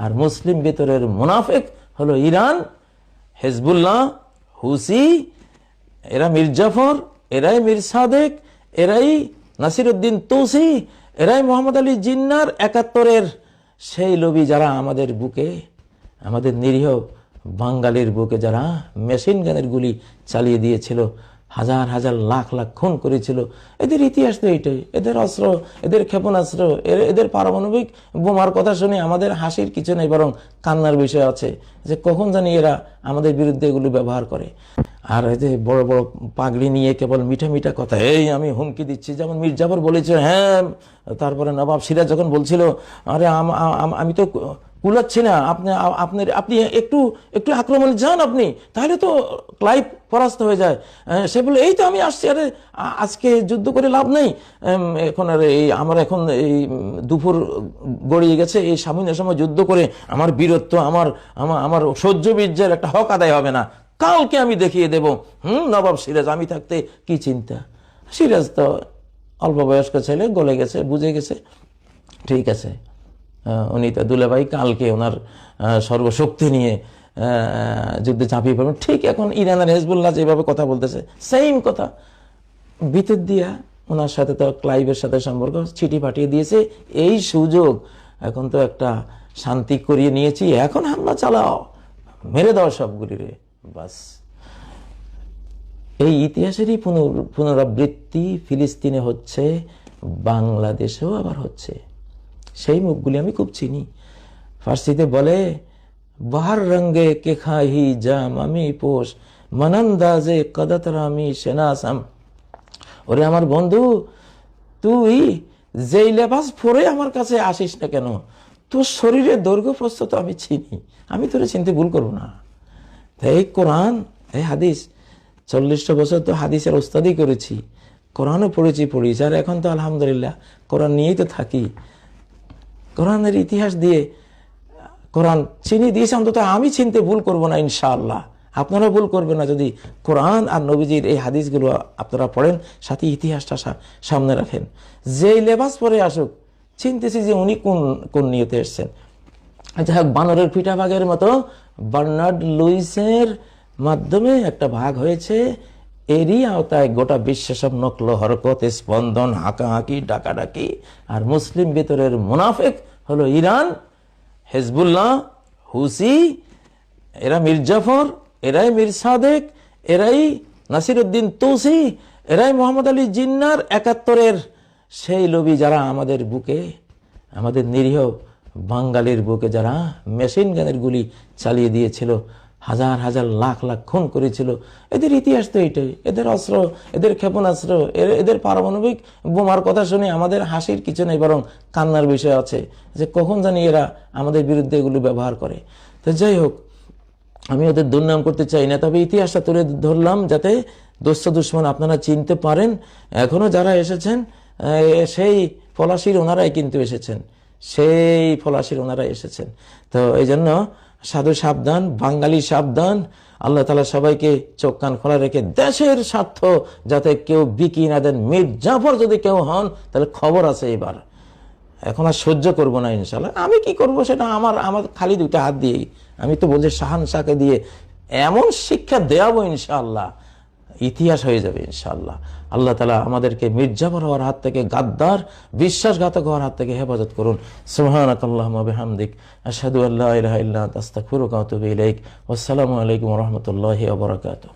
আর মুসলিম ভেতরের মুনাফিক হলো ইরান, হিজবুল্লাহ, হুসি, এরা মীর জাফর, এরাই মীর সাদেক, এরাই নাসিরউদ্দিন তুসি, এরাই মোহাম্মদ আলী জিন্নার ৭১-এর সেই লবি যারা আমাদের বুকে, আমাদের নিরীহ বাঙালির বুকে যারা মেশিন গানের গুলি চালিয়ে দিয়েছিল, হাজার হাজার লাখ লাখ খুন করেছিল। এদের ইতিহাস তো এইটাই। এদের অস্ত্র, এদের ক্ষেপণাস্ত্র, এদের পারমাণবিক বোমার কথা শুনে আমাদের হাসির কিছু নেই, বরং কান্নার বিষয় আছে যে কখন জানি এরা আমাদের বিরুদ্ধে এগুলি ব্যবহার করে। আর এই যে বড় বড় পাগড়ি নিয়ে কেবল মিঠা মিঠা কথা, এই আমি হুমকি দিচ্ছি, যেমন মীর জাফর বলেছে, হ্যাঁ, তারপরে নবাব সিরাজ যখন বলছিল, আরে আমি তো কুলাচ্ছি না, আপনি একটু একটু আক্রমণে যান, আপনি তাহলে তো ক্লাইভ পরাস্ত হয়ে যায়। সে বলে, এই তো আমি আসছি, আরে আজকে যুদ্ধ করে লাভ নেই, এখন আর আমার এখন এই দুপুর গড়িয়ে গেছে, এই স্বামীনের সময় যুদ্ধ করে আমার বীরত্ব, আমার সহ্য বীর্যের একটা হক আদায় হবে না, কালকে আমি দেখিয়ে দেব। নবাব সিরাজ আমি থাকতে কি চিন্তা। সিরাজ তো অল্প বয়স্ক ছেলে, গলে গেছে, বুঝে গেছে, ঠিক আছে, উনি তো দুলাভাই কালকে ওনার সর্বশক্তি নিয়ে যুদ্ধে ঝাঁপিয়ে পড়বেন। ঠিক এখন ইরান আর হিজবুল্লাহ যেভাবে কথা বলতেছে, সেম কথা ভিতর দিয়া ওনার সাথে তো ক্লাইভের সাথে সম্পর্ক, চিঠি পাঠিয়ে দিয়েছে, এই সুযোগ এখন তো একটা শান্তি করিয়ে নিয়েছি, এখন হামলা চালাও, মেরে দাও সবগুলিরে, বাস। এই ইতিহাসেরই পুনরাবৃত্তি ফিলিস্তিনে হচ্ছে, বাংলাদেশেও আবার হচ্ছে। সেই মুখগুলি আমি খুব চিনি। ফার্সিতে বলে, বাহার রঙ্গে কে খাহি জাম আমি পোষ, মনন্দাজে কদতরামি সেনাসাম। ওরে আমার বন্ধু, তুই যেই লেবাস পরে আমার কাছে আসিস না কেন, তোর শরীরের দৈর্ঘ্য প্রস্থ তো আমি চিনি, আমি তোরে চিনতে ভুল করবো না। এই কোরআন, এই হাদিস, 40টা বছর তো হাদিসের ওস্তাদি করেছি, কোরআনও পড়েছি, আর এখন তো আলহামদুলিল্লাহ কোরআন নিয়েই তো থাকি। কোরআনের ইতিহাস দিয়ে কোরআন চিনিয়ে দিয়েছে, অন্তত আমি চিনতে ভুল করবো না ইনশাআল্লাহ। আপনারা ভুল করবেন না যদি কোরআন আর নবীজির এই হাদিসগুলো আপনারা পড়েন, সাথে ইতিহাসটা সামনে রাখেন। যেই লেবাস পরে আসুক, চিনতেছি যে উনি কোন নিয়তে এসছেন। যাই হোক, বানরের পিঠা ভাগের মতো বার্নার্ড লুইসের মাধ্যমে একটা ভাগ হয়েছে, এরই আওতায় গোটা বিশ্বে সব নকল হরকত, স্পন্দন, হাঁকাহাঁকি, ডাকাডাকি। আর মুসলিম ভেতরের মুনাফিক হলো ইরান, হিজবুল্লাহ, হুসি, এরা মীর জাফর, এরাই মীর সাদেক, এরাই নাসিরউদ্দিন তুসি, এরাই মোহাম্মদ আলী জিন্নার ৭১-এর সেই লবি যারা আমাদের বুকে, আমাদের নিরীহ বাঙালির বুকে যারা মেশিন গানের গুলি চালিয়ে দিয়েছিল, হাজার হাজার লাখ লাখ খুন করেছিল। এদের ইতিহাস তো এইটাই। এদের অস্ত্র, এদের ক্ষেপণাস্ত্র, এদের পারমাণবিক বোমার কথা শুনে আমাদের হাসির কিছু নেই, বরং কান্নার বিষয় আছে যে কখন জানি এরা আমাদের বিরুদ্ধে এগুলো ব্যবহার করে। তো যাই হোক, আমি ওদের দুর্নাম করতে চাই না, তবে ইতিহাসটা তুলে ধরলাম যাতে দোস্ত দুশ্মন আপনারা চিনতে পারেন। এখনো যারা এসেছেন, সেই পলাশির ওনারাই কিন্তু এসেছেন, সেই পলাশির ওনারাই এসেছেন। তো এই জন্য সাধু সাবধান, বাঙালি সাবধান। আল্লাহ তাআলা সবাইকে চোখ কান খোলা রেখে দেশের স্বার্থ যাতে কেউ বিকি না দেন। মীর জাফর যদি কেউ হন তাহলে খবর আছে, এবার এখন আর সহ্য করবো না ইনশাল্লাহ। আমি কি করব সেটা আমার খালি দুইটা হাত দিয়েই, আমি তো বলছি শাহানশাহকে দিয়ে এমন শিক্ষা দেওয়াবো ইনশাআল্লাহ, ইতিহাস হয়ে যাবে ইনশাআল্লাহ। আল্লাহ তাআলা আমাদেরকে মীর জাফর হওয়ার হাত থেকে, গাদ্দার বিশ্বাসঘাতক হওয়ার হাত থেকে হেফাজত করুন। সুবহানাকাল্লাহুম্মা বিহামদিক, আশহাদু আল্লা ইলাহা ইল্লা আনতা, আস্তাগফিরুকা ওয়া আতুবু ইলাইক। ওয়াসসালামু আলাইকুম ওয়া রাহমাতুল্লাহি ওয়া বারাকাতুহু।